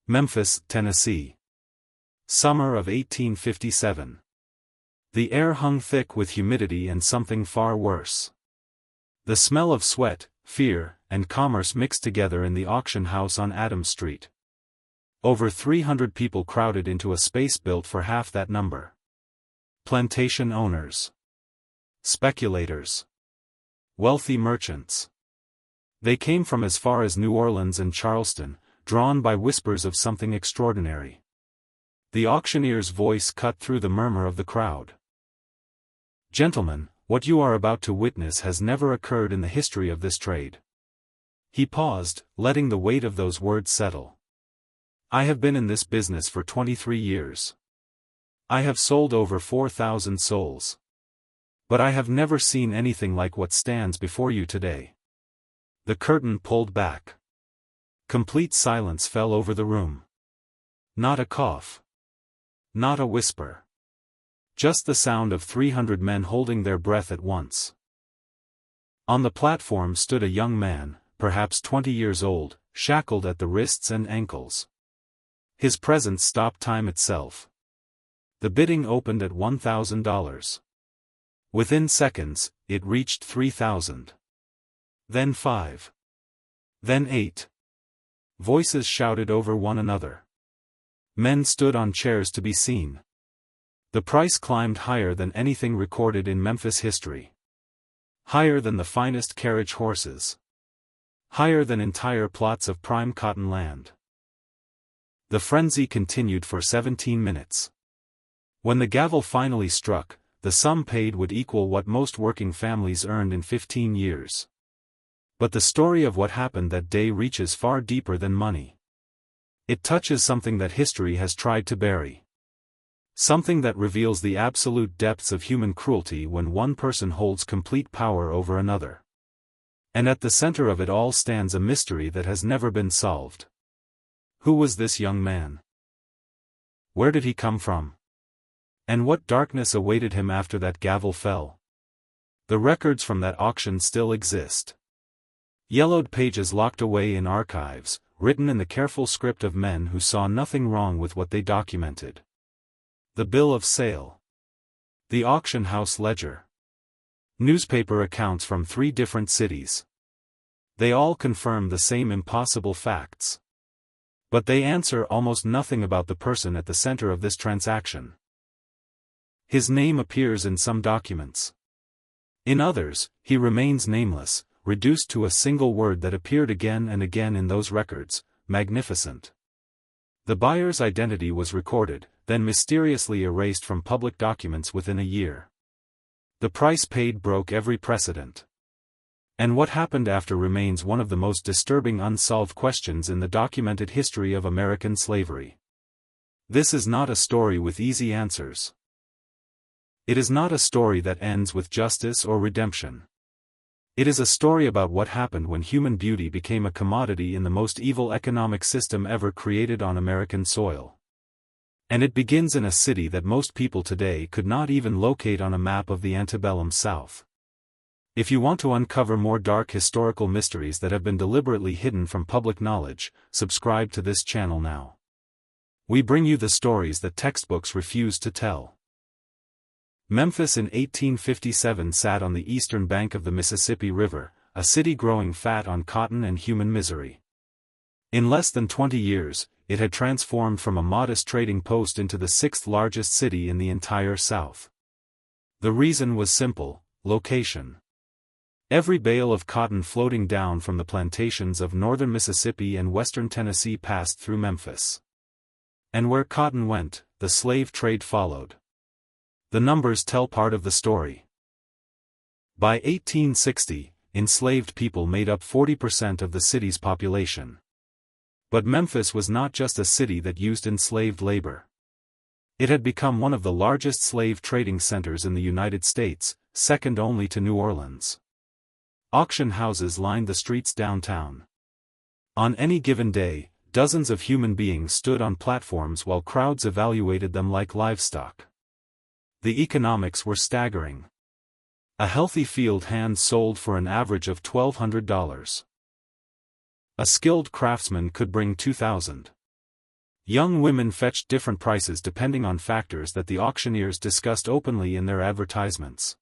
Memphis, Tennessee. Summer of 1857. The air hung thick with humidity and something far worse. The smell of sweat, fear, and commerce mixed together in the auction house on Adams Street. Over 300 people crowded into a space built for half that number. Plantation owners. Speculators. Wealthy merchants. They came from as far as New Orleans and Charleston, drawn by whispers of something extraordinary. The auctioneer's voice cut through the murmur of the crowd. "Gentlemen, what you are about to witness has never occurred in the history of this trade." He paused, letting the weight of those words settle. "I have been in this business for 23 years. I have sold over 4,000 souls. But I have never seen anything like what stands before you today." The curtain pulled back. Complete silence fell over the room. Not a cough. Not a whisper. Just the sound of 300 men holding their breath at once. On the platform stood a young man, perhaps 20 years old, shackled at the wrists and ankles. His presence stopped time itself. The bidding opened at $1,000. Within seconds, it reached 3,000. Then 5. Then 8. Voices shouted over one another. Men stood on chairs to be seen. The price climbed higher than anything recorded in Memphis history. Higher than the finest carriage horses. Higher than entire plots of prime cotton land. The frenzy continued for 17 minutes. When the gavel finally struck, the sum paid would equal what most working families earned in 15 years. But the story of what happened that day reaches far deeper than money. It touches something that history has tried to bury. Something that reveals the absolute depths of human cruelty when one person holds complete power over another. And at the center of it all stands a mystery that has never been solved. Who was this young man? Where did he come from? And what darkness awaited him after that gavel fell? The records from that auction still exist. Yellowed pages locked away in archives, written in the careful script of men who saw nothing wrong with what they documented. The bill of sale. The auction house ledger. Newspaper accounts from 3 different cities. They all confirm the same impossible facts. But they answer almost nothing about the person at the center of this transaction. His name appears in some documents. In others, he remains nameless, reduced to a single word that appeared again and again in those records: magnificent. The buyer's identity was recorded, then mysteriously erased from public documents within a year. The price paid broke every precedent. And what happened after remains one of the most disturbing unsolved questions in the documented history of American slavery. This is not a story with easy answers. It is not a story that ends with justice or redemption. It is a story about what happened when human beauty became a commodity in the most evil economic system ever created on American soil. And it begins in a city that most people today could not even locate on a map of the antebellum South. If you want to uncover more dark historical mysteries that have been deliberately hidden from public knowledge, subscribe to this channel now. We bring you the stories that textbooks refuse to tell. Memphis in 1857 sat on the eastern bank of the Mississippi River, a city growing fat on cotton and human misery. In less than 20 years, it had transformed from a modest trading post into the 6th largest city in the entire South. The reason was simple: location. Every bale of cotton floating down from the plantations of northern Mississippi and western Tennessee passed through Memphis. And where cotton went, the slave trade followed. The numbers tell part of the story. By 1860, enslaved people made up 40% of the city's population. But Memphis was not just a city that used enslaved labor. It had become one of the largest slave trading centers in the United States, second only to New Orleans. Auction houses lined the streets downtown. On any given day, dozens of human beings stood on platforms while crowds evaluated them like livestock. The economics were staggering. A healthy field hand sold for an average of $1,200. A skilled craftsman could bring $2,000. Young women fetched different prices depending on factors that the auctioneers discussed openly in their advertisements.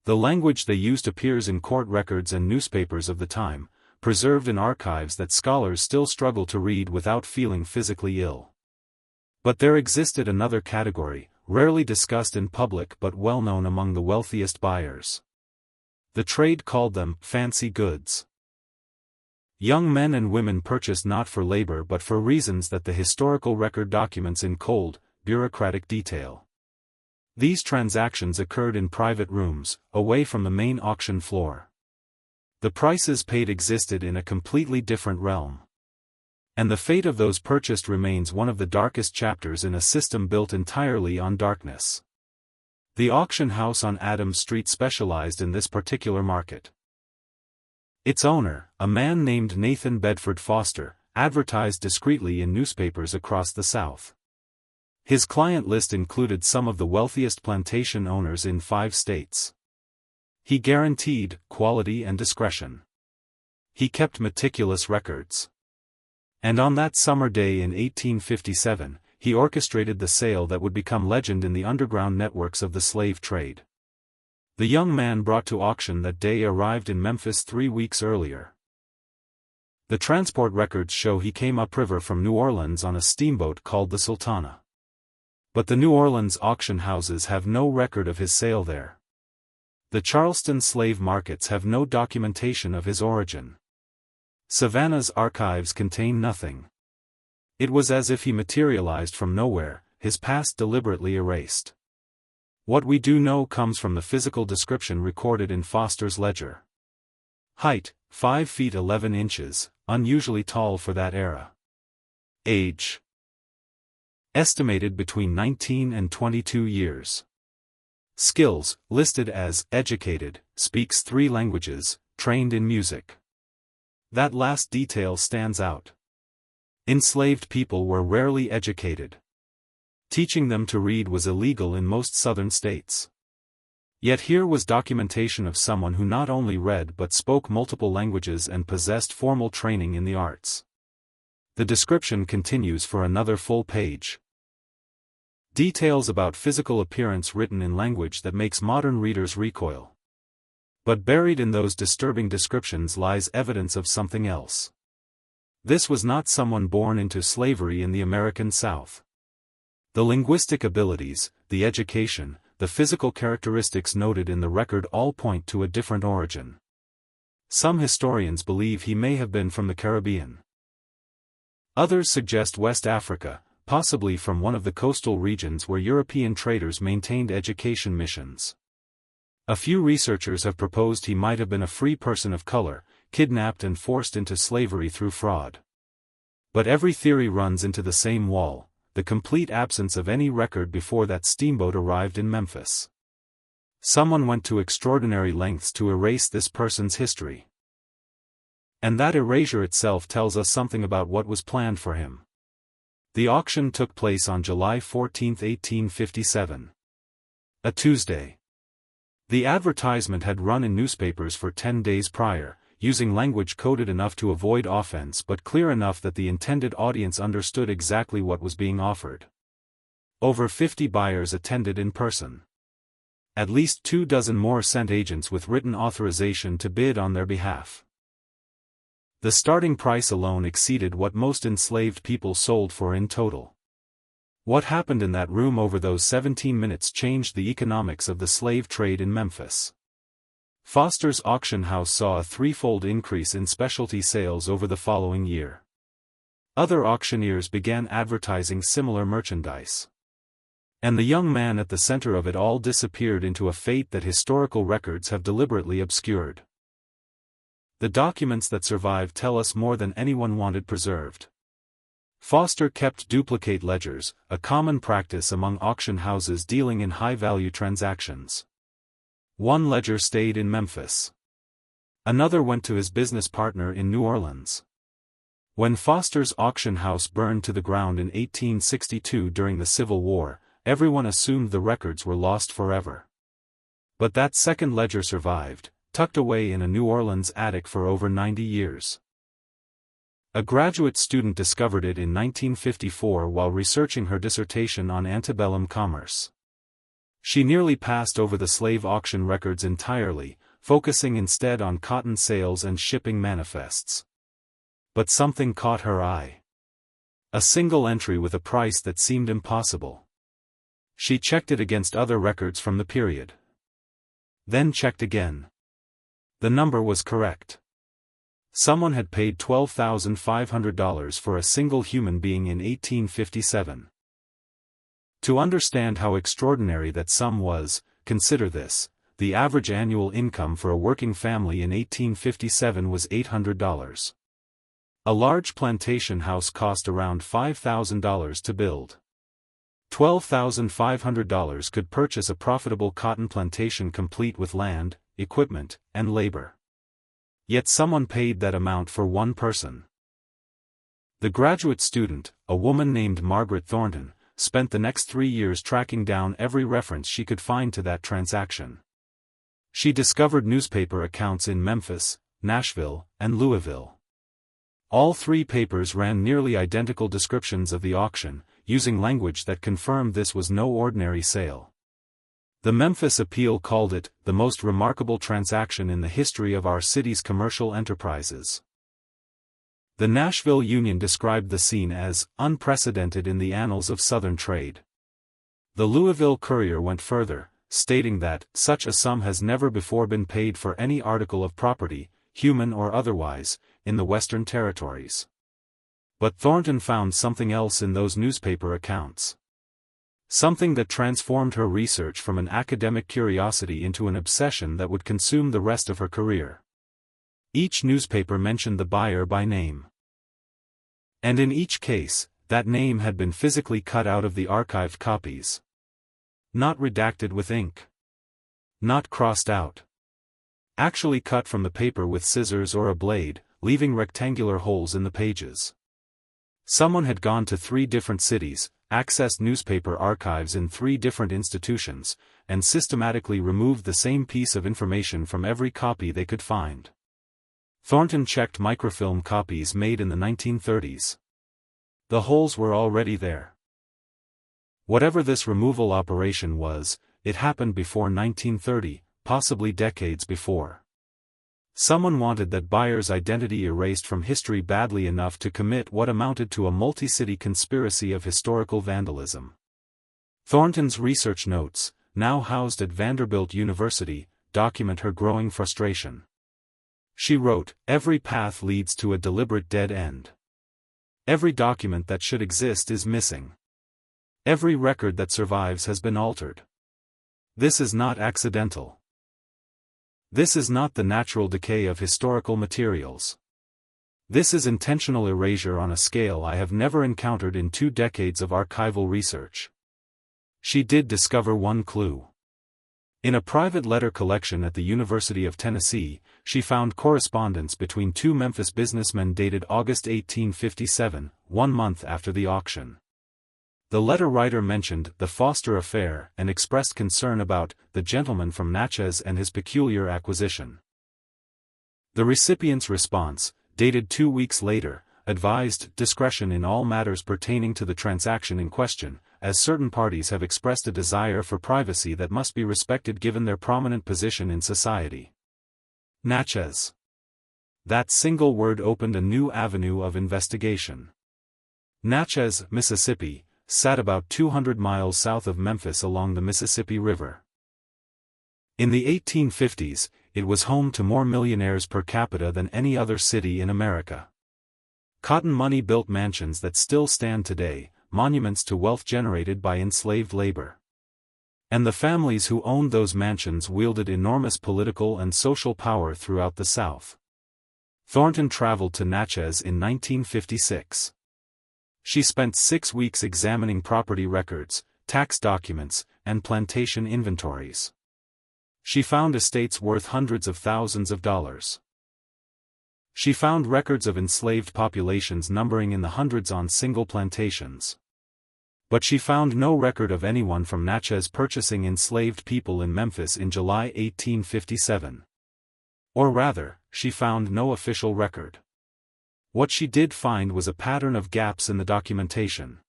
The language they used appears in court records and newspapers of the time, preserved in archives that scholars still struggle to read without feeling physically ill. But there existed another category, rarely discussed in public but well known among the wealthiest buyers. The trade called them fancy goods. Young men and women purchased not for labor but for reasons that the historical record documents in cold, bureaucratic detail. These transactions occurred in private rooms, away from the main auction floor. The prices paid existed in a completely different realm. And the fate of those purchased remains one of the darkest chapters in a system built entirely on darkness. The auction house on Adams Street specialized in this particular market. Its owner, a man named Nathan Bedford Foster, advertised discreetly in newspapers across the South. His client list included some of the wealthiest plantation owners in 5 states. He guaranteed quality and discretion. He kept meticulous records. And on that summer day in 1857, he orchestrated the sale that would become legend in the underground networks of the slave trade. The young man brought to auction that day arrived in Memphis 3 weeks earlier. The transport records show he came upriver from New Orleans on a steamboat called the Sultana. But the New Orleans auction houses have no record of his sale there. The Charleston slave markets have no documentation of his origin. Savannah's archives contain nothing. It was as if he materialized from nowhere, his past deliberately erased. What we do know comes from the physical description recorded in Foster's ledger. Height, 5 feet 11 inches, unusually tall for that era. Age, estimated between 19 and 22 years. Skills, listed as educated, speaks 3 languages, trained in music. That last detail stands out. Enslaved people were rarely educated. Teaching them to read was illegal in most southern states. Yet here was documentation of someone who not only read but spoke multiple languages and possessed formal training in the arts. The description continues for another full page. Details about physical appearance written in language that makes modern readers recoil. But buried in those disturbing descriptions lies evidence of something else. This was not someone born into slavery in the American South. The linguistic abilities, the education, the physical characteristics noted in the record all point to a different origin. Some historians believe he may have been from the Caribbean. Others suggest West Africa, possibly from one of the coastal regions where European traders maintained education missions. A few researchers have proposed he might have been a free person of color, kidnapped and forced into slavery through fraud. But every theory runs into the same wall, the complete absence of any record before that steamboat arrived in Memphis. Someone went to extraordinary lengths to erase this person's history. And that erasure itself tells us something about what was planned for him. The auction took place on July 14, 1857. A Tuesday. The advertisement had run in newspapers for 10 days prior, using language coded enough to avoid offense but clear enough that the intended audience understood exactly what was being offered. Over 50 buyers attended in person. At least 24 more sent agents with written authorization to bid on their behalf. The starting price alone exceeded what most enslaved people sold for in total. What happened in that room over those 17 minutes changed the economics of the slave trade in Memphis. Foster's auction house saw a 3-fold increase in specialty sales over the following year. Other auctioneers began advertising similar merchandise. And the young man at the center of it all disappeared into a fate that historical records have deliberately obscured. The documents that survive tell us more than anyone wanted preserved. Foster kept duplicate ledgers, a common practice among auction houses dealing in high-value transactions. One ledger stayed in Memphis. Another went to his business partner in New Orleans. When Foster's auction house burned to the ground in 1862 during the Civil War, everyone assumed the records were lost forever. But that second ledger survived, tucked away in a New Orleans attic for over 90 years. A graduate student discovered it in 1954 while researching her dissertation on antebellum commerce. She nearly passed over the slave auction records entirely, focusing instead on cotton sales and shipping manifests. But something caught her eye. A single entry with a price that seemed impossible. She checked it against other records from the period. Then checked again. The number was correct. Someone had paid $12,500 for a single human being in 1857. To understand how extraordinary that sum was, consider this: the average annual income for a working family in 1857 was $800. A large plantation house cost around $5,000 to build. $12,500 could purchase a profitable cotton plantation complete with land, equipment, and labor. Yet someone paid that amount for one person. The graduate student, a woman named Margaret Thornton, spent the next 3 years tracking down every reference she could find to that transaction. She discovered newspaper accounts in Memphis, Nashville, and Louisville. All 3 papers ran nearly identical descriptions of the auction, using language that confirmed this was no ordinary sale. The Memphis Appeal called it the most remarkable transaction in the history of our city's commercial enterprises. The Nashville Union described the scene as unprecedented in the annals of Southern trade. The Louisville Courier went further, stating that such a sum has never before been paid for any article of property, human or otherwise, in the Western Territories. But Thornton found something else in those newspaper accounts. Something that transformed her research from an academic curiosity into an obsession that would consume the rest of her career. Each newspaper mentioned the buyer by name. And in each case, that name had been physically cut out of the archived copies. Not redacted with ink. Not crossed out. Actually cut from the paper with scissors or a blade, leaving rectangular holes in the pages. Someone had gone to 3 different cities, accessed newspaper archives in 3 different institutions, and systematically removed the same piece of information from every copy they could find. Thornton checked microfilm copies made in the 1930s. The holes were already there. Whatever this removal operation was, it happened before 1930, possibly decades before. Someone wanted that buyer's identity erased from history badly enough to commit what amounted to a multi-city conspiracy of historical vandalism. Thornton's research notes, now housed at Vanderbilt University, document her growing frustration. She wrote, "Every path leads to a deliberate dead end. Every document that should exist is missing. Every record that survives has been altered. This is not accidental. This is not the natural decay of historical materials. This is intentional erasure on a scale I have never encountered in 2 decades of archival research." She did discover one clue. In a private letter collection at the University of Tennessee, she found correspondence between 2 Memphis businessmen dated August 1857, 1 month after the auction. The letter writer mentioned the Foster affair and expressed concern about the gentleman from Natchez and his peculiar acquisition. The recipient's response, dated 2 weeks later, advised discretion in all matters pertaining to the transaction in question, as certain parties have expressed a desire for privacy that must be respected given their prominent position in society. Natchez. That single word opened a new avenue of investigation. Natchez, Mississippi, sat about 200 miles south of Memphis along the Mississippi River. In the 1850s, it was home to more millionaires per capita than any other city in America. Cotton money built mansions that still stand today, monuments to wealth generated by enslaved labor. And the families who owned those mansions wielded enormous political and social power throughout the South. Thornton traveled to Natchez in 1956. She spent 6 weeks examining property records, tax documents, and plantation inventories. She found estates worth hundreds of thousands of dollars. She found records of enslaved populations numbering in the hundreds on single plantations. But she found no record of anyone from Natchez purchasing enslaved people in Memphis in July 1857. Or rather, she found no official record. What she did find was a pattern of gaps in the documentation.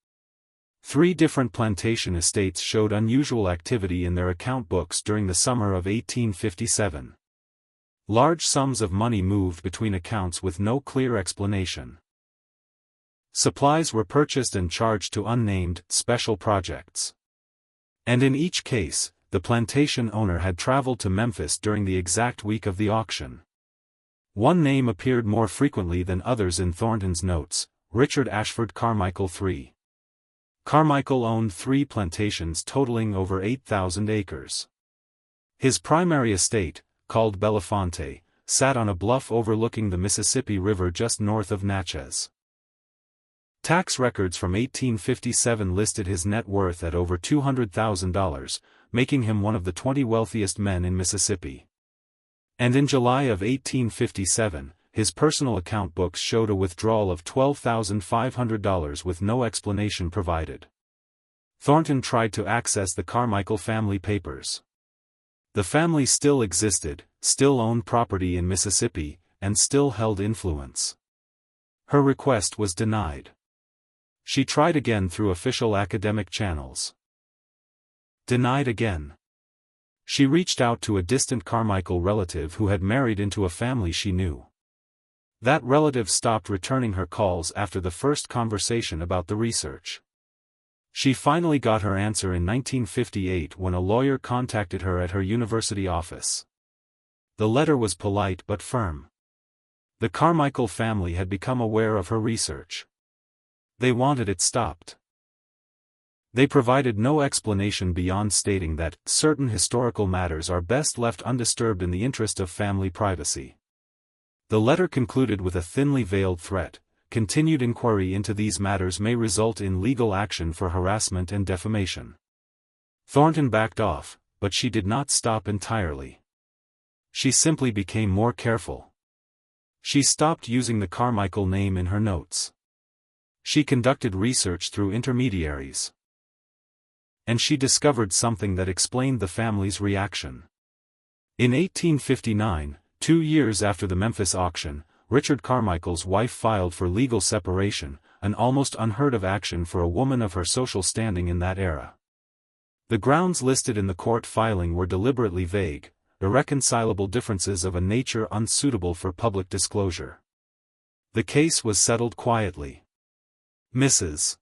3 different plantation estates showed unusual activity in their account books during the summer of 1857. Large sums of money moved between accounts with no clear explanation. Supplies were purchased and charged to unnamed, special projects. And in each case, the plantation owner had traveled to Memphis during the exact week of the auction. One name appeared more frequently than others in Thornton's notes: Richard Ashford Carmichael III. Carmichael owned 3 plantations totaling over 8,000 acres. His primary estate, called Belafonte, sat on a bluff overlooking the Mississippi River just north of Natchez. Tax records from 1857 listed his net worth at over $200,000, making him one of the 20 wealthiest men in Mississippi. And in July of 1857, his personal account books showed a withdrawal of $12,500 with no explanation provided. Thornton tried to access the Carmichael family papers. The family still existed, still owned property in Mississippi, and still held influence. Her request was denied. She tried again through official academic channels. Denied again. She reached out to a distant Carmichael relative who had married into a family she knew. That relative stopped returning her calls after the first conversation about the research. She finally got her answer in 1958 when a lawyer contacted her at her university office. The letter was polite but firm. The Carmichael family had become aware of her research. They wanted it stopped. They provided no explanation beyond stating that certain historical matters are best left undisturbed in the interest of family privacy. The letter concluded with a thinly veiled threat: continued inquiry into these matters may result in legal action for harassment and defamation. Thornton backed off, but she did not stop entirely. She simply became more careful. She stopped using the Carmichael name in her notes. She conducted research through intermediaries. And she discovered something that explained the family's reaction. In 1859, 2 years after the Memphis auction, Richard Carmichael's wife filed for legal separation, an almost unheard of action for a woman of her social standing in that era. The grounds listed in the court filing were deliberately vague, irreconcilable differences of a nature unsuitable for public disclosure. The case was settled quietly. Mrs.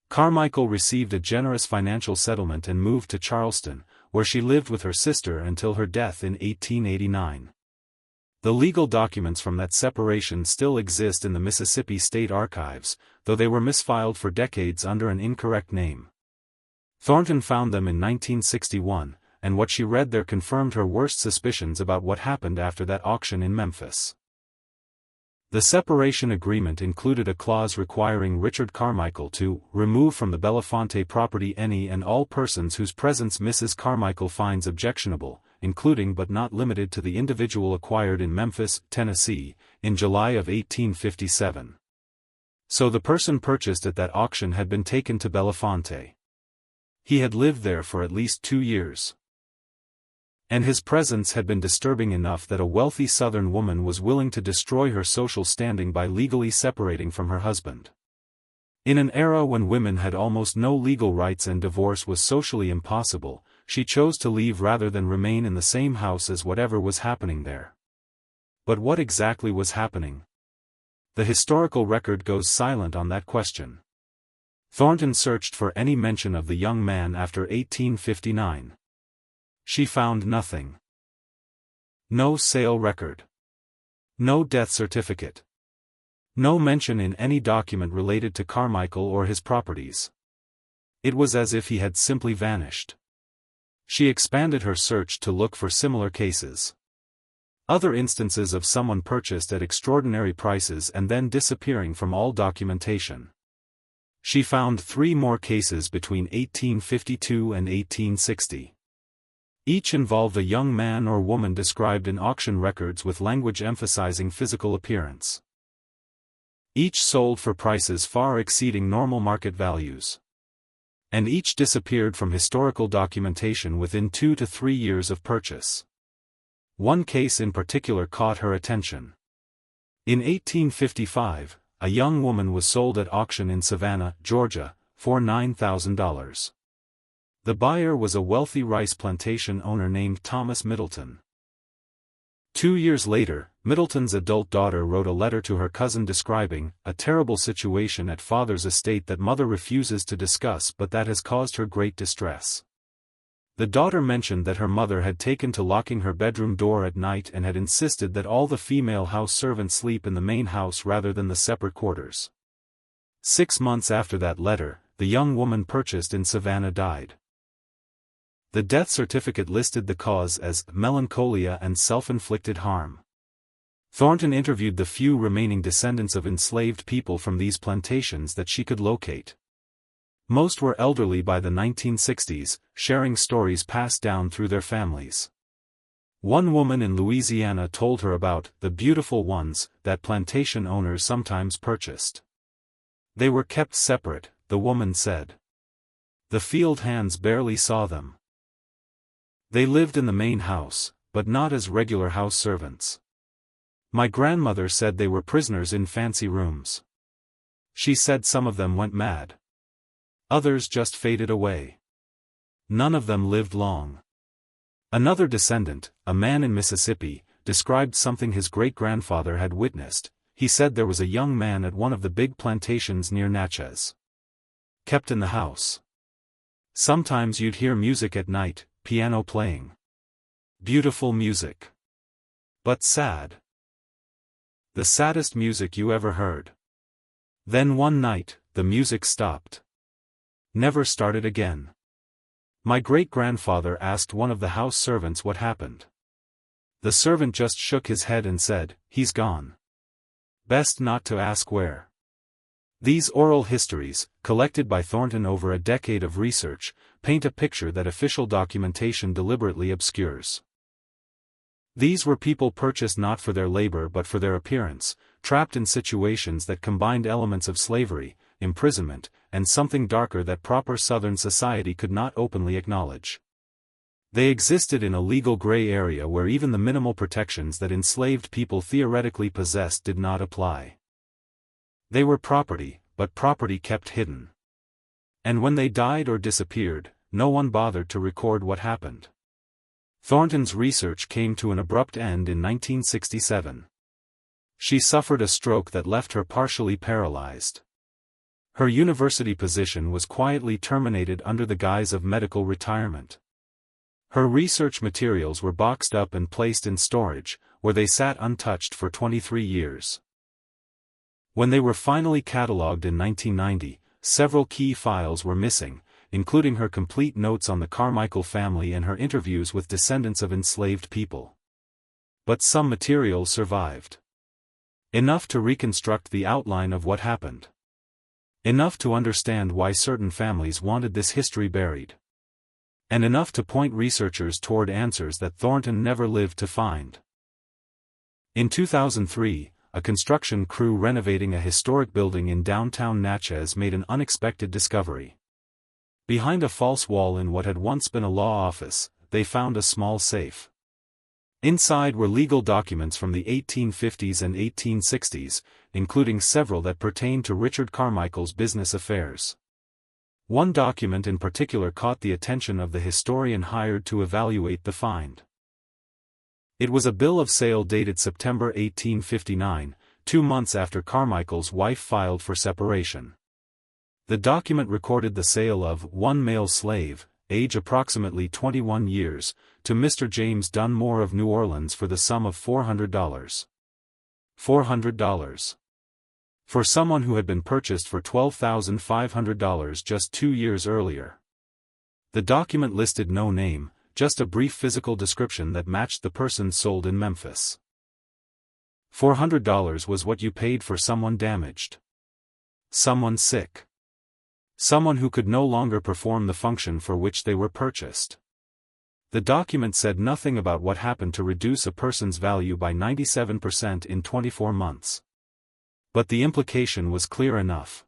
Carmichael received a generous financial settlement and moved to Charleston, where she lived with her sister until her death in 1889. The legal documents from that separation still exist in the Mississippi State Archives, though they were misfiled for decades under an incorrect name. Thornton found them in 1961, and what she read there confirmed her worst suspicions about what happened after that auction in Memphis. The separation agreement included a clause requiring Richard Carmichael to remove from the Belafonte property any and all persons whose presence Mrs. Carmichael finds objectionable, including but not limited to the individual acquired in Memphis, Tennessee, in July of 1857. So the person purchased at that auction had been taken to Belafonte. He had lived there for at least 2 years. And his presence had been disturbing enough that a wealthy Southern woman was willing to destroy her social standing by legally separating from her husband. In an era when women had almost no legal rights and divorce was socially impossible, she chose to leave rather than remain in the same house as whatever was happening there. But what exactly was happening? The historical record goes silent on that question. Thornton searched for any mention of the young man after 1859. She found nothing. No sale record. No death certificate. No mention in any document related to Carmichael or his properties. It was as if he had simply vanished. She expanded her search to look for similar cases. Other instances of someone purchased at extraordinary prices and then disappearing from all documentation. She found 3 more cases between 1852 and 1860. Each involved a young man or woman described in auction records with language emphasizing physical appearance. Each sold for prices far exceeding normal market values. And each disappeared from historical documentation within 2 to 3 years of purchase. One case in particular caught her attention. In 1855, a young woman was sold at auction in Savannah, Georgia, for $9,000. The buyer was a wealthy rice plantation owner named Thomas Middleton. 2 years later, Middleton's adult daughter wrote a letter to her cousin describing a terrible situation at father's estate that mother refuses to discuss but that has caused her great distress. The daughter mentioned that her mother had taken to locking her bedroom door at night and had insisted that all the female house servants sleep in the main house rather than the separate quarters. 6 months after that letter, the young woman purchased in Savannah died. The death certificate listed the cause as melancholia and self-inflicted harm. Thornton interviewed the few remaining descendants of enslaved people from these plantations that she could locate. Most were elderly by the 1960s, sharing stories passed down through their families. One woman in Louisiana told her about the beautiful ones that plantation owners sometimes purchased. They were kept separate, the woman said. The field hands barely saw them. They lived in the main house, but not as regular house servants. My grandmother said they were prisoners in fancy rooms. She said some of them went mad. Others just faded away. None of them lived long. Another descendant, a man in Mississippi, described something his great-grandfather had witnessed. He said there was a young man at one of the big plantations near Natchez. Kept in the house. Sometimes you'd hear music at night, piano playing. Beautiful music. But sad. The saddest music you ever heard. Then one night, the music stopped. Never started again. My great-grandfather asked one of the house servants what happened. The servant just shook his head and said, "He's gone." Best not to ask where. These oral histories, collected by Thornton over a decade of research, paint a picture that official documentation deliberately obscures. These were people purchased not for their labor but for their appearance, trapped in situations that combined elements of slavery, imprisonment, and something darker that proper Southern society could not openly acknowledge. They existed in a legal gray area where even the minimal protections that enslaved people theoretically possessed did not apply. They were property, but property kept hidden. And when they died or disappeared, no one bothered to record what happened. Thornton's research came to an abrupt end in 1967. She suffered a stroke that left her partially paralyzed. Her university position was quietly terminated under the guise of medical retirement. Her research materials were boxed up and placed in storage, where they sat untouched for 23 years. When they were finally catalogued in 1990, several key files were missing, including her complete notes on the Carmichael family and her interviews with descendants of enslaved people. But some material survived. Enough to reconstruct the outline of what happened. Enough to understand why certain families wanted this history buried. And enough to point researchers toward answers that Thornton never lived to find. In 2003, a construction crew renovating a historic building in downtown Natchez made an unexpected discovery. Behind a false wall in what had once been a law office, they found a small safe. Inside were legal documents from the 1850s and 1860s, including several that pertained to Richard Carmichael's business affairs. One document in particular caught the attention of the historian hired to evaluate the find. It was a bill of sale dated September 1859, 2 months after Carmichael's wife filed for separation. The document recorded the sale of one male slave, age approximately 21 years, to Mr. James Dunmore of New Orleans for the sum of $400. $400. For someone who had been purchased for $12,500 just 2 years earlier. The document listed no name, just a brief physical description that matched the person sold in Memphis. $400 was what you paid for someone damaged. Someone sick. Someone who could no longer perform the function for which they were purchased. The document said nothing about what happened to reduce a person's value by 97% in 24 months. But the implication was clear enough.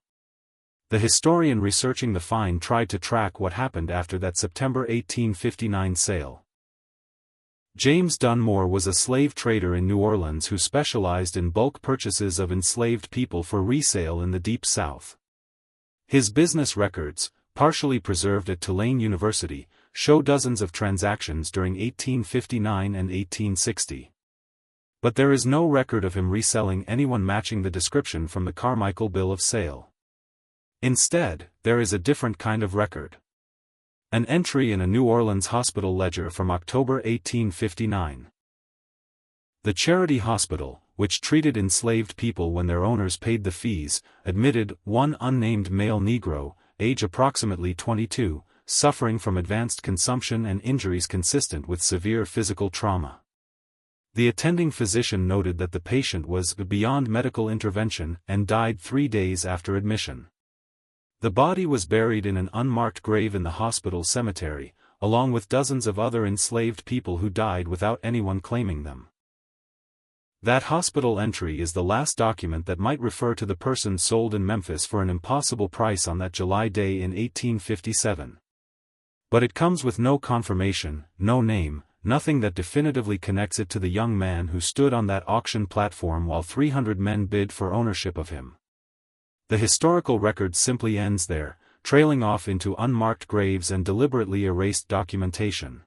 The historian researching the find tried to track what happened after that September 1859 sale. James Dunmore was a slave trader in New Orleans who specialized in bulk purchases of enslaved people for resale in the Deep South. His business records, partially preserved at Tulane University, show dozens of transactions during 1859 and 1860. But there is no record of him reselling anyone matching the description from the Carmichael Bill of Sale. Instead, there is a different kind of record. An entry in a New Orleans hospital ledger from October 1859. The Charity Hospital, which treated enslaved people when their owners paid the fees, admitted one unnamed male Negro, age approximately 22, suffering from advanced consumption and injuries consistent with severe physical trauma. The attending physician noted that the patient was beyond medical intervention and died 3 days after admission. The body was buried in an unmarked grave in the hospital cemetery, along with dozens of other enslaved people who died without anyone claiming them. That hospital entry is the last document that might refer to the person sold in Memphis for an impossible price on that July day in 1857. But it comes with no confirmation, no name, nothing that definitively connects it to the young man who stood on that auction platform while 300 men bid for ownership of him. The historical record simply ends there, trailing off into unmarked graves and deliberately erased documentation.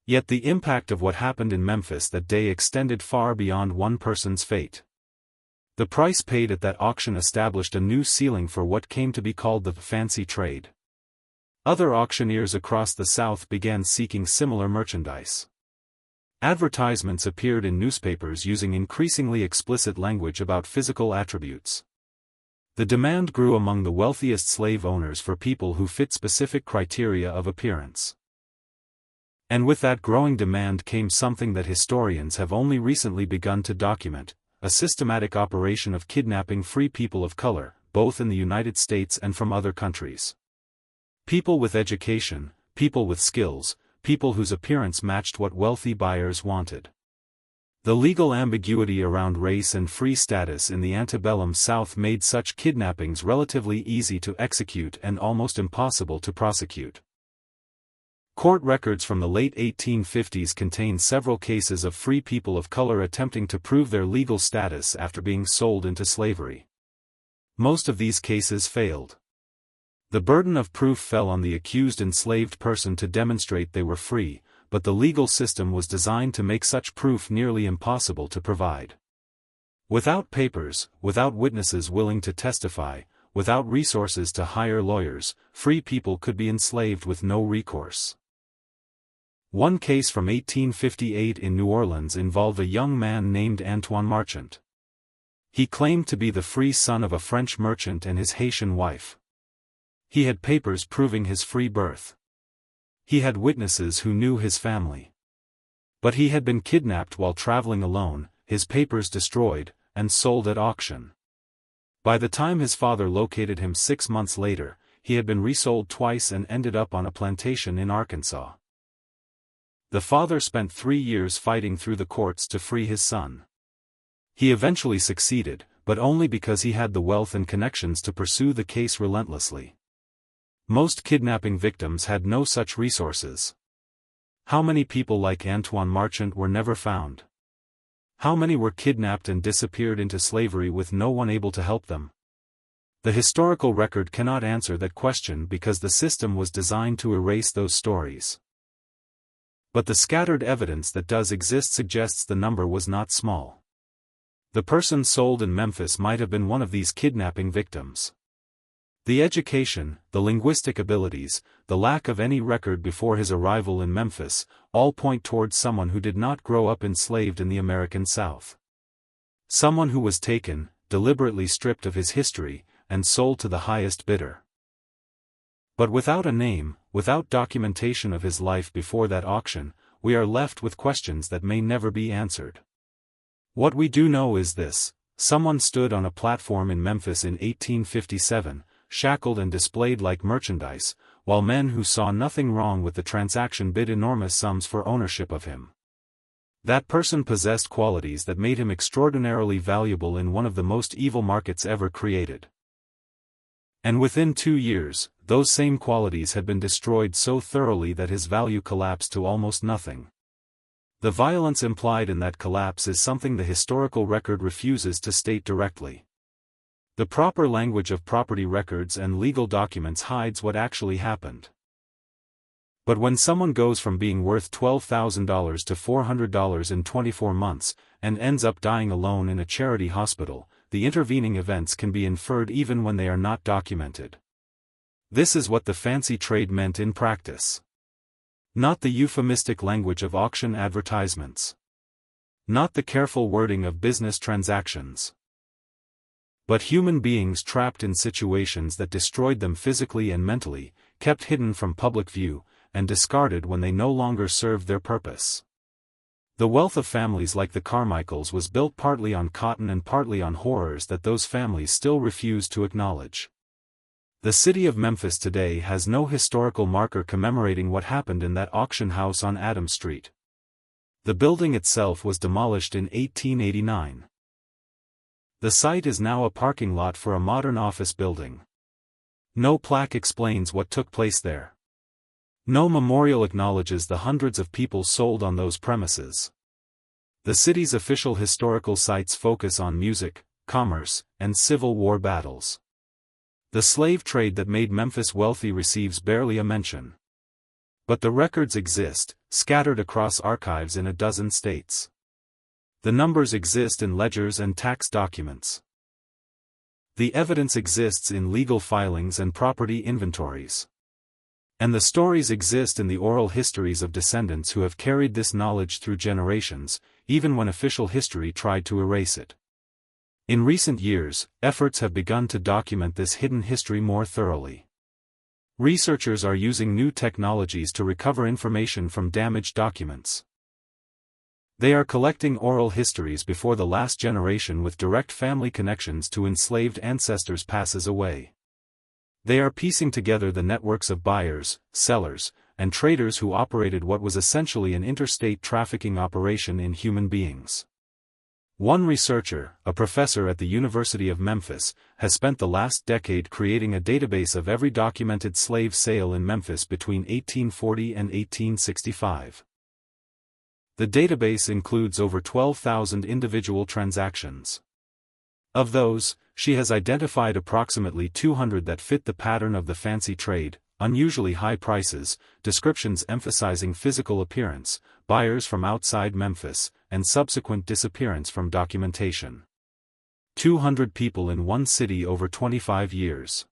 Yet the impact of what happened in Memphis that day extended far beyond one person's fate. The price paid at that auction established a new ceiling for what came to be called the fancy trade. Other auctioneers across the South began seeking similar merchandise. Advertisements appeared in newspapers using increasingly explicit language about physical attributes. The demand grew among the wealthiest slave owners for people who fit specific criteria of appearance. And with that growing demand came something that historians have only recently begun to document, a systematic operation of kidnapping free people of color, both in the United States and from other countries. People with education, people with skills, people whose appearance matched what wealthy buyers wanted. The legal ambiguity around race and free status in the antebellum South made such kidnappings relatively easy to execute and almost impossible to prosecute. Court records from the late 1850s contain several cases of free people of color attempting to prove their legal status after being sold into slavery. Most of these cases failed. The burden of proof fell on the accused enslaved person to demonstrate they were free, but the legal system was designed to make such proof nearly impossible to provide. Without papers, without witnesses willing to testify, without resources to hire lawyers, free people could be enslaved with no recourse. One case from 1858 in New Orleans involved a young man named Antoine Marchant. He claimed to be the free son of a French merchant and his Haitian wife. He had papers proving his free birth. He had witnesses who knew his family. But he had been kidnapped while traveling alone, his papers destroyed, and sold at auction. By the time his father located him 6 months later, he had been resold twice and ended up on a plantation in Arkansas. The father spent 3 years fighting through the courts to free his son. He eventually succeeded, but only because he had the wealth and connections to pursue the case relentlessly. Most kidnapping victims had no such resources. How many people like Antoine Marchant were never found? How many were kidnapped and disappeared into slavery with no one able to help them? The historical record cannot answer that question because the system was designed to erase those stories. But the scattered evidence that does exist suggests the number was not small. The person sold in Memphis might have been one of these kidnapping victims. The education, the linguistic abilities, the lack of any record before his arrival in Memphis, all point towards someone who did not grow up enslaved in the American South. Someone who was taken, deliberately stripped of his history, and sold to the highest bidder. But without a name, without documentation of his life before that auction, we are left with questions that may never be answered. What we do know is this: someone stood on a platform in Memphis in 1857, shackled and displayed like merchandise, while men who saw nothing wrong with the transaction bid enormous sums for ownership of him. That person possessed qualities that made him extraordinarily valuable in one of the most evil markets ever created. And within 2 years, those same qualities had been destroyed so thoroughly that his value collapsed to almost nothing. The violence implied in that collapse is something the historical record refuses to state directly. The proper language of property records and legal documents hides what actually happened. But when someone goes from being worth $12,000 to $400 in 24 months, and ends up dying alone in a charity hospital, the intervening events can be inferred even when they are not documented. This is what the fancy trade meant in practice. Not the euphemistic language of auction advertisements. Not the careful wording of business transactions. But human beings trapped in situations that destroyed them physically and mentally, kept hidden from public view, and discarded when they no longer served their purpose. The wealth of families like the Carmichaels was built partly on cotton and partly on horrors that those families still refuse to acknowledge. The city of Memphis today has no historical marker commemorating what happened in that auction house on Adams Street. The building itself was demolished in 1889. The site is now a parking lot for a modern office building. No plaque explains what took place there. No memorial acknowledges the hundreds of people sold on those premises. The city's official historical sites focus on music, commerce, and Civil War battles. The slave trade that made Memphis wealthy receives barely a mention. But the records exist, scattered across archives in a dozen states. The numbers exist in ledgers and tax documents. The evidence exists in legal filings and property inventories. And the stories exist in the oral histories of descendants who have carried this knowledge through generations, even when official history tried to erase it. In recent years, efforts have begun to document this hidden history more thoroughly. Researchers are using new technologies to recover information from damaged documents. They are collecting oral histories before the last generation with direct family connections to enslaved ancestors passes away. They are piecing together the networks of buyers, sellers, and traders who operated what was essentially an interstate trafficking operation in human beings. One researcher, a professor at the University of Memphis, has spent the last decade creating a database of every documented slave sale in Memphis between 1840 and 1865. The database includes over 12,000 individual transactions. Of those, she has identified approximately 200 that fit the pattern of the fancy trade: unusually high prices, descriptions emphasizing physical appearance, buyers from outside Memphis, and subsequent disappearance from documentation. 200 people in one city over 25 years.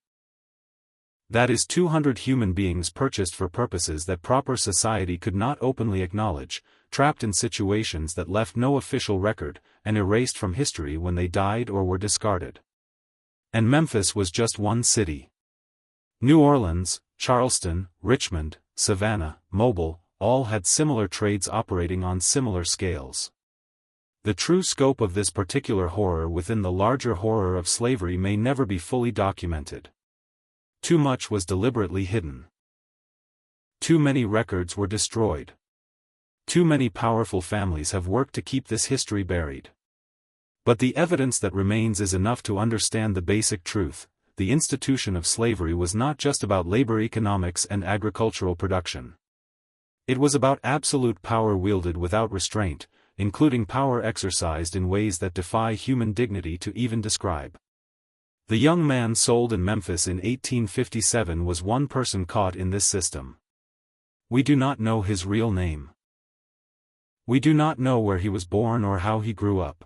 That is 200 human beings purchased for purposes that proper society could not openly acknowledge, trapped in situations that left no official record, and erased from history when they died or were discarded. And Memphis was just one city. New Orleans, Charleston, Richmond, Savannah, Mobile, all had similar trades operating on similar scales. The true scope of this particular horror within the larger horror of slavery may never be fully documented. Too much was deliberately hidden. Too many records were destroyed. Too many powerful families have worked to keep this history buried. But the evidence that remains is enough to understand the basic truth: the institution of slavery was not just about labor economics and agricultural production. It was about absolute power wielded without restraint, including power exercised in ways that defy human dignity to even describe. The young man sold in Memphis in 1857 was one person caught in this system. We do not know his real name. We do not know where he was born or how he grew up.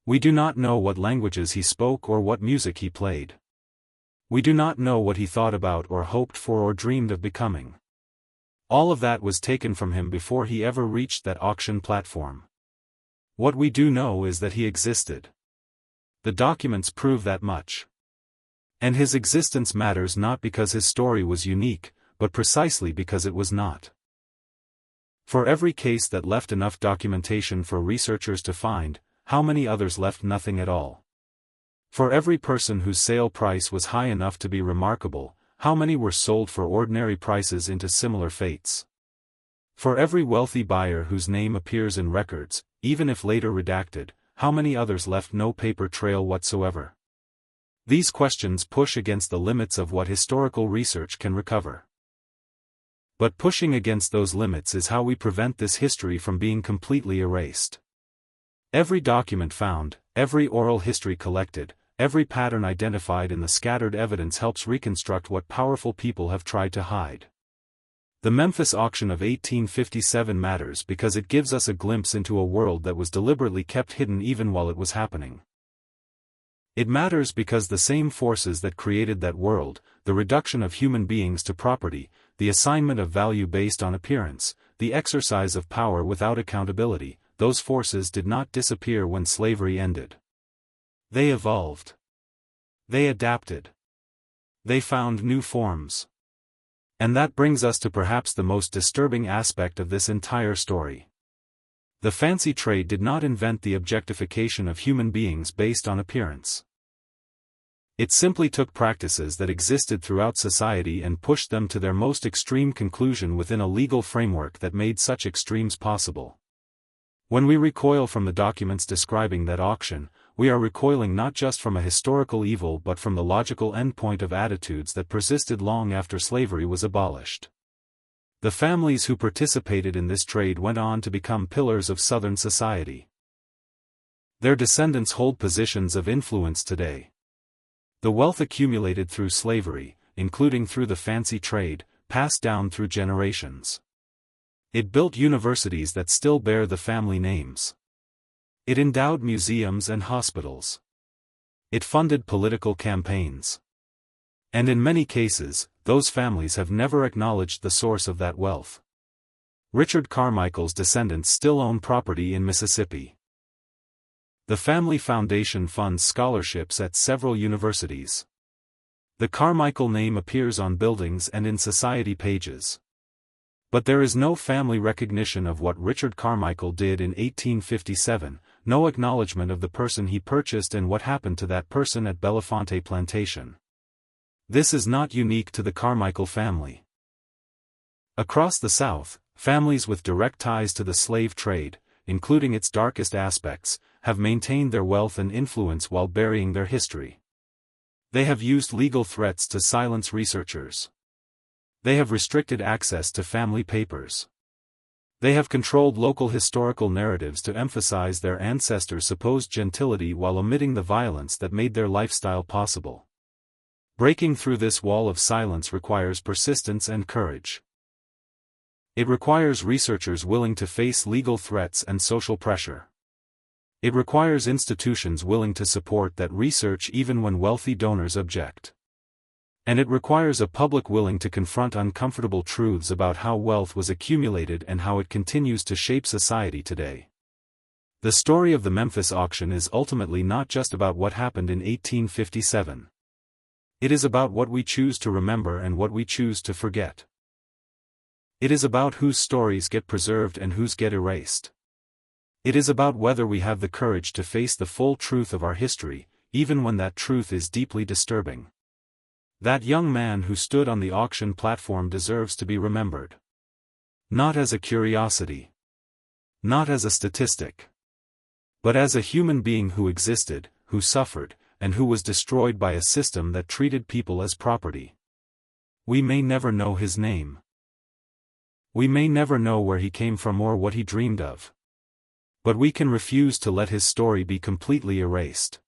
We do not know what languages he spoke or what music he played. We do not know what he thought about or hoped for or dreamed of becoming. All of that was taken from him before he ever reached that auction platform. What we do know is that he existed. The documents prove that much. And his existence matters not because his story was unique, but precisely because it was not. For every case that left enough documentation for researchers to find, how many others left nothing at all? For every person whose sale price was high enough to be remarkable, how many were sold for ordinary prices into similar fates? For every wealthy buyer whose name appears in records, even if later redacted, how many others left no paper trail whatsoever? These questions push against the limits of what historical research can recover. But pushing against those limits is how we prevent this history from being completely erased. Every document found, every oral history collected, every pattern identified in the scattered evidence helps reconstruct what powerful people have tried to hide. The Memphis auction of 1857 matters because it gives us a glimpse into a world that was deliberately kept hidden even while it was happening. It matters because the same forces that created that world, the reduction of human beings to property, the assignment of value based on appearance, the exercise of power without accountability, those forces did not disappear when slavery ended. They evolved. They adapted. They found new forms. And that brings us to perhaps the most disturbing aspect of this entire story. The fancy trade did not invent the objectification of human beings based on appearance. It simply took practices that existed throughout society and pushed them to their most extreme conclusion within a legal framework that made such extremes possible. When we recoil from the documents describing that auction, we are recoiling not just from a historical evil but from the logical endpoint of attitudes that persisted long after slavery was abolished. The families who participated in this trade went on to become pillars of Southern society. Their descendants hold positions of influence today. The wealth accumulated through slavery, including through the fancy trade, passed down through generations. It built universities that still bear the family names. It endowed museums and hospitals. It funded political campaigns. And in many cases, those families have never acknowledged the source of that wealth. Richard Carmichael's descendants still own property in Mississippi. The family foundation funds scholarships at several universities. The Carmichael name appears on buildings and in society pages. But there is no family recognition of what Richard Carmichael did in 1857, no acknowledgement of the person he purchased and what happened to that person at Belafonte Plantation. This is not unique to the Carmichael family. Across the South, families with direct ties to the slave trade, including its darkest aspects, have maintained their wealth and influence while burying their history. They have used legal threats to silence researchers. They have restricted access to family papers. They have controlled local historical narratives to emphasize their ancestors' supposed gentility while omitting the violence that made their lifestyle possible. Breaking through this wall of silence requires persistence and courage. It requires researchers willing to face legal threats and social pressure. It requires institutions willing to support that research even when wealthy donors object. And it requires a public willing to confront uncomfortable truths about how wealth was accumulated and how it continues to shape society today. The story of the Memphis auction is ultimately not just about what happened in 1857. It is about what we choose to remember and what we choose to forget. It is about whose stories get preserved and whose get erased. It is about whether we have the courage to face the full truth of our history, even when that truth is deeply disturbing. That young man who stood on the auction platform deserves to be remembered. Not as a curiosity. Not as a statistic. But as a human being who existed, who suffered, and who was destroyed by a system that treated people as property. We may never know his name. We may never know where he came from or what he dreamed of. But we can refuse to let his story be completely erased.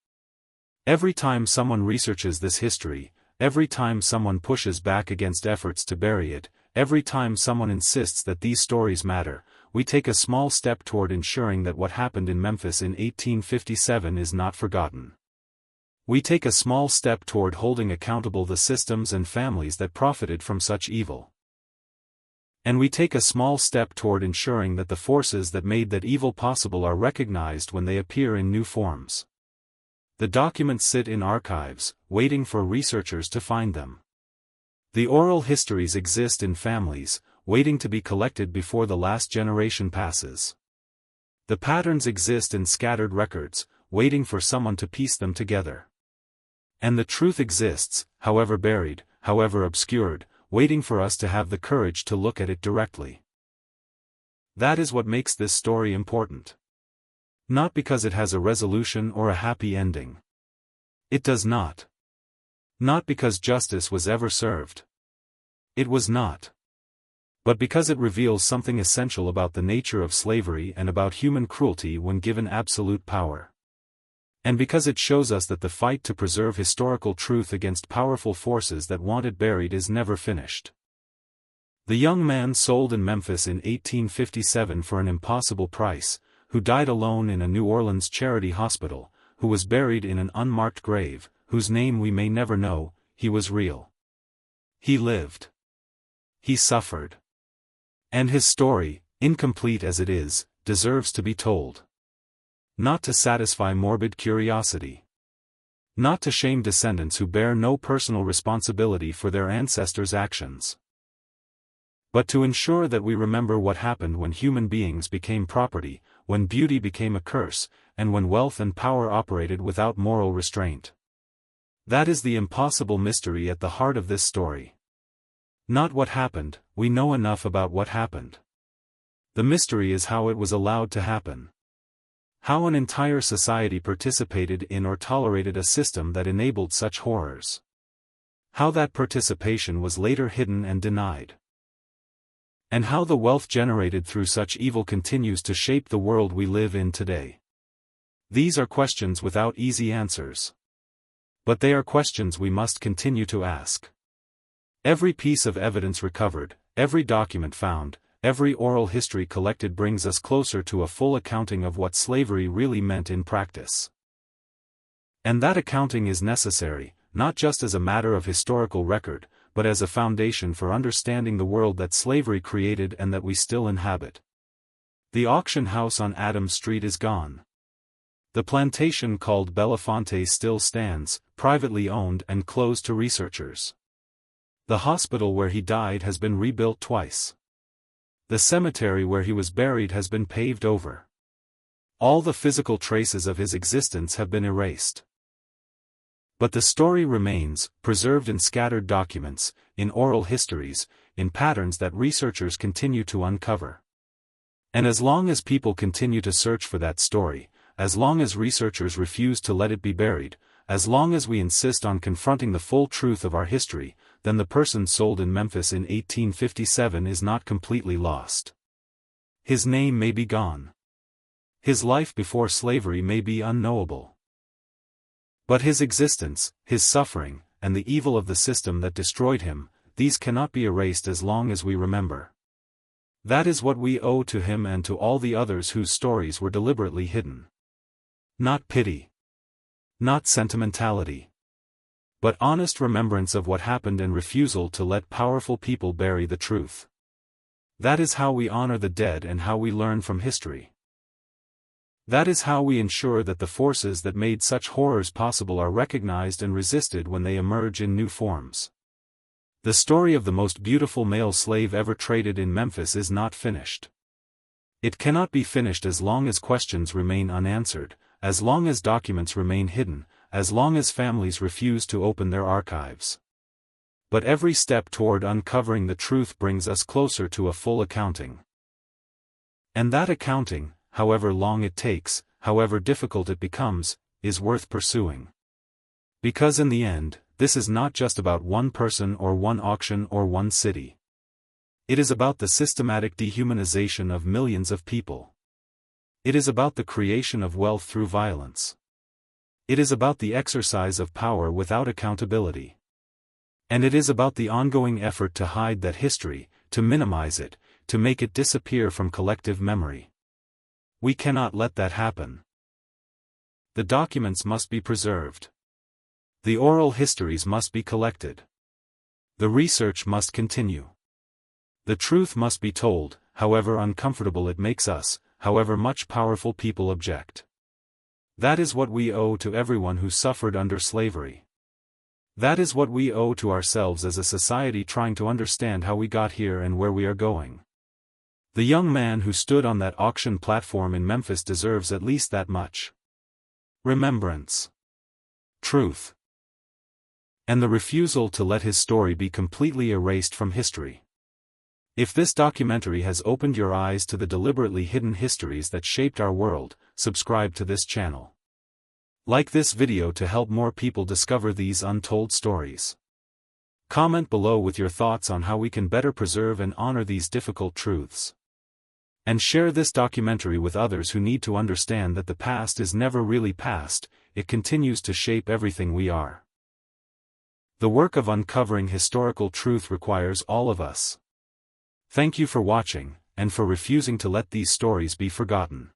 Every time someone researches this history, every time someone pushes back against efforts to bury it, every time someone insists that these stories matter, we take a small step toward ensuring that what happened in Memphis in 1857 is not forgotten. We take a small step toward holding accountable the systems and families that profited from such evil. And we take a small step toward ensuring that the forces that made that evil possible are recognized when they appear in new forms. The documents sit in archives, waiting for researchers to find them. The oral histories exist in families, waiting to be collected before the last generation passes. The patterns exist in scattered records, waiting for someone to piece them together. And the truth exists, however buried, however obscured, waiting for us to have the courage to look at it directly. That is what makes this story important. Not because it has a resolution or a happy ending. It does not. Not because justice was ever served. It was not. but because it reveals something essential about the nature of slavery and about human cruelty when given absolute power. And because it shows us that the fight to preserve historical truth against powerful forces that want it buried is never finished. The young man sold in Memphis in 1857 for an impossible price, who died alone in a New Orleans charity hospital, who was buried in an unmarked grave, whose name we may never know, he was real. He lived. He suffered. And his story, incomplete as it is, deserves to be told. Not to satisfy morbid curiosity. Not to shame descendants who bear no personal responsibility for their ancestors' actions. But to ensure that we remember what happened when human beings became property, when beauty became a curse, and when wealth and power operated without moral restraint. That is the impossible mystery at the heart of this story. Not what happened, we know enough about what happened. The mystery is how it was allowed to happen. How an entire society participated in or tolerated a system that enabled such horrors. How that participation was later hidden and denied. And how the wealth generated through such evil continues to shape the world we live in today. These are questions without easy answers. But they are questions we must continue to ask. Every piece of evidence recovered, every document found, every oral history collected brings us closer to a full accounting of what slavery really meant in practice. And that accounting is necessary, not just as a matter of historical record, but as a foundation for understanding the world that slavery created and that we still inhabit. The auction house on Adams Street is gone. The plantation called Belafonte still stands, privately owned and closed to researchers. The hospital where he died has been rebuilt twice. The cemetery where he was buried has been paved over. All the physical traces of his existence have been erased. But the story remains, preserved in scattered documents, in oral histories, in patterns that researchers continue to uncover. And as long as people continue to search for that story, as long as researchers refuse to let it be buried, as long as we insist on confronting the full truth of our history, then the person sold in Memphis in 1857 is not completely lost. His name may be gone. His life before slavery may be unknowable. But his existence, his suffering, and the evil of the system that destroyed him, these cannot be erased as long as we remember. That is what we owe to him and to all the others whose stories were deliberately hidden. Not pity. Not sentimentality. But honest remembrance of what happened and refusal to let powerful people bury the truth. That is how we honor the dead and how we learn from history. That is how we ensure that the forces that made such horrors possible are recognized and resisted when they emerge in new forms. The story of the most beautiful male slave ever traded in Memphis is not finished. It cannot be finished as long as questions remain unanswered, as long as documents remain hidden, as long as families refuse to open their archives. But every step toward uncovering the truth brings us closer to a full accounting. And that accounting, however long it takes, however difficult it becomes, is worth pursuing. Because in the end, this is not just about one person or one auction or one city. It is about the systematic dehumanization of millions of people. It is about the creation of wealth through violence. It is about the exercise of power without accountability. And it is about the ongoing effort to hide that history, to minimize it, to make it disappear from collective memory. We cannot let that happen. The documents must be preserved. The oral histories must be collected. The research must continue. The truth must be told, however uncomfortable it makes us, however much powerful people object. That is what we owe to everyone who suffered under slavery. That is what we owe to ourselves as a society trying to understand how we got here and where we are going. The young man who stood on that auction platform in Memphis deserves at least that much. Remembrance. Truth. And the refusal to let his story be completely erased from history. If this documentary has opened your eyes to the deliberately hidden histories that shaped our world, subscribe to this channel. Like this video to help more people discover these untold stories. Comment below with your thoughts on how we can better preserve and honor these difficult truths. And share this documentary with others who need to understand that the past is never really past, it continues to shape everything we are. The work of uncovering historical truth requires all of us. Thank you for watching, and for refusing to let these stories be forgotten.